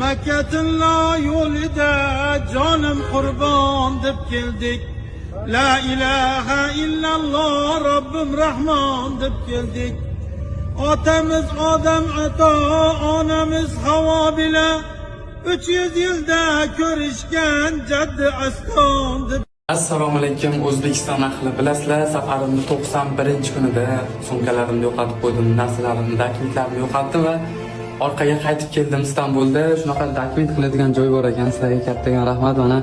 Makkatillo yo'lida jonim qurbon deb keldik. La ilaha illalloh Robbim Rahmon deb keldik. Otamiz Odam ato, onamiz Havo bila 300 yilda ko'rishgan jaddi aston deb. Assalomu alaykum O'zbekiston ahli. Bilasizlar, safarimning 91-kunida sumkalarimni yo'qotib qo'ydim, narsalarimni, dokumentlarimni yo'qotdim va orqaga qaytib keldim. Istanbulda shunaqa dokument qiladigan joy bor ekan. Sizlarga kattagan rahmat. Mana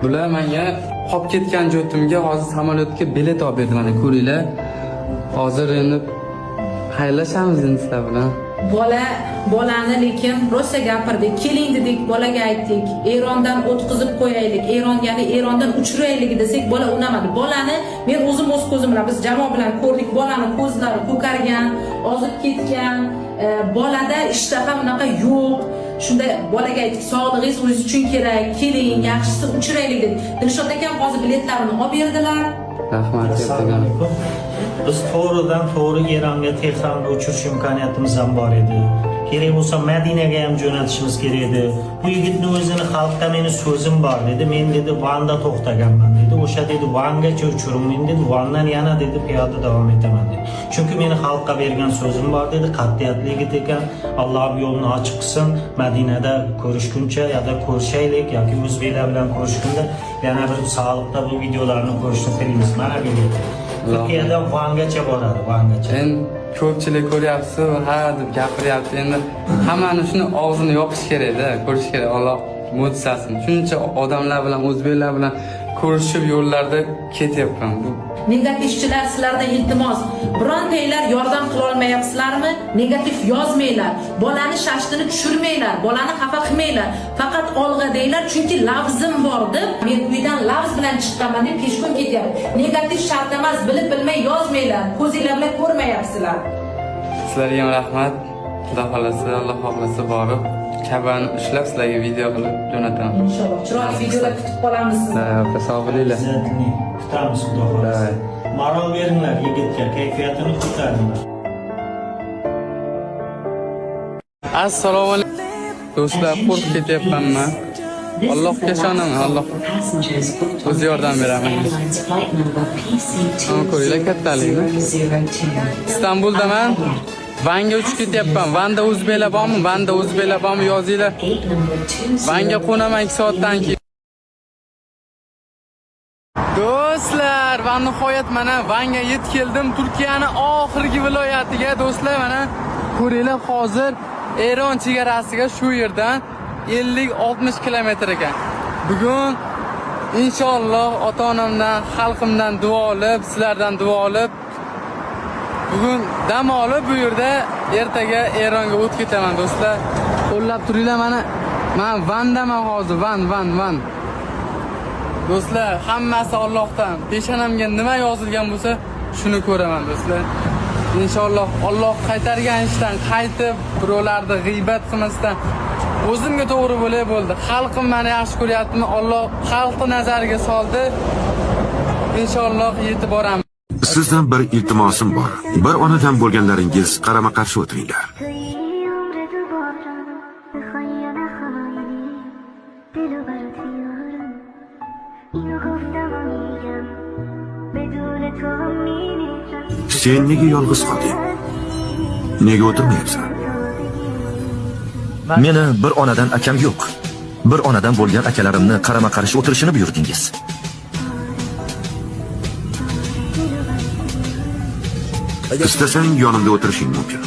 bular menga qolib ketgan jo'timga hozir samolyotga bilet olib berdi. Mana ko'ringlar. Hozir endi xayrlashamiz endi sizlar bilan. Bolani lekin rosa gapirdik, keling dedik, bolaga aytdik, Erondan o'tkazib qo'yaylik, Erondan uchiraylik desak, bola unamadi. Bolani men o'zim o'z ko'zim bilan, biz jamoa bilan ko'rdik, bolani ko'zlari ko'kargan, ozib ketgan, bolada ishtaha bunaqa yo'q. Shunda bolaga aytdik, sog'lig'ingiz o'zingiz uchun kerak, keling, yaxshisi uchiraylik dedik. Dilshod akam hozir biletlarini olib berdilar. Rahmat kattagan. Biz to'g'ridan to'g'ri Eronga, Tehronga uchirish imkoniyatimiz ham bor edi. Kerak bo'lsa Madinaga ham jo'natishimiz kerak edi. Bu yigitning o'zini xalqqa meni so'zim bor dedi. Men dedi Van'da to'xtaganman dedi. O'sha dedi Van'gacha uchirim, men dedi Van'dan yana dedi piyoda davom etaman dedi. Chunki meni xalqqa bergan so'zim bor dedi. Qat'iyatli yigit ekan. Alloh yo'lini ochiq qilsin. Madinada ko'rishguncha yoki ko'rishaylik yoki o'zbeklar bilan ko'rishgunda yana bir sog'liqda bu videolarni ko'rishni tilaymiz. Mana bu yerda. Turkiyada Van'gacha boradi, Van'gacha. Endi ko'pchilik ko'ryapsiz, ha deb gapiryapti. Endi hammani shuni og'zini yopish kerak-da, ko'rish kerak. Alloh mo'jizasini. Shuncha odamlar bilan, o'zbeklar bilan ko'rishib yo'llarda ketyapman. Bu Negativchilar, sizlardan iltimos, birontanglar yordam qila olmayapsizlarmi? Negativ yozmanglar. Bolani shashtini tushirmanglar, bolani xafa qilmanglar. Faqat olg'a deylar, chunki lavzim bor deb, men uydan lavz bilan chiqqanman deb peshqon ketyapti. Negativ shart emas, bilib bilmay yozmanglar. Ko'zinglar bilan ko'rmayapsizlar. sizlarga ham rahmat. Xudo xolasa, Alloh xohlasa borib Kabani ushlab sizlarga video qilib jo'nataman. Inshaalloh chiroyli videolar kutib qolamiz. Sog' bo'linglar. Izzatni kutamiz Xudo xolasa. Moral beringlar yigitga, kayfiyatini ko'taringlar. Assalomu alaykum. Do'stlar, qo'rqib ketyapmanman. Allohga ishonaman, Alloh o'zi yordam beraman. Ko'ringlar kattalikni. Istanbuldaman. Van'ga uchib ketyapman. Van'da o'zbeklar bormi? Van'da o'zbeklar bormi? Yozinglar. Van'ga qo'naman 2 soatdan keyin. Do'stlar, va nihoyat mana Van'ga yetib keldim. Turkiyaning oxirgi viloyatiga do'stlar, mana ko'ringlar, hozir Eron chegarasiga shu yerdan 50-60 kilometr ekan. Bugun inshaalloh ota-onamdan, xalqimdan duo olib, sizlardan duo olib, bugun dam olib bu yerda ertaga Eronga o'tib ketaman do'stlar. Qo'llab turinglar mana. Men Van'daman hozir, Van. Do'stlar, hammasi Allohdan. Peshonamga nima yozilgan bo'lsa, shuni ko'raman do'stlar. Inshaalloh Alloh qaytargan ishdan qaytib, birovlarni g'iybat qilmasdan o'zimga to'g'ri bo'ldi. Xalqim meni yaxshi ko'ryaptimi? Alloh xalqni nazariga soldi. Inshaalloh yetib boraman. Sizdan bir iltimosim bor. Bir onadan bo'lganlaringiz qarama-qarshi o'tiringlar. Sen nega yolg'iz qolding? Nega o'tirmayapsan? Meni bir onadan akam yo'q. Bir onadan bo'lgan akalarimni qarama-qarshi o'tirishini buyurdingiz. Istasang yonimda o'tirishing mumkin.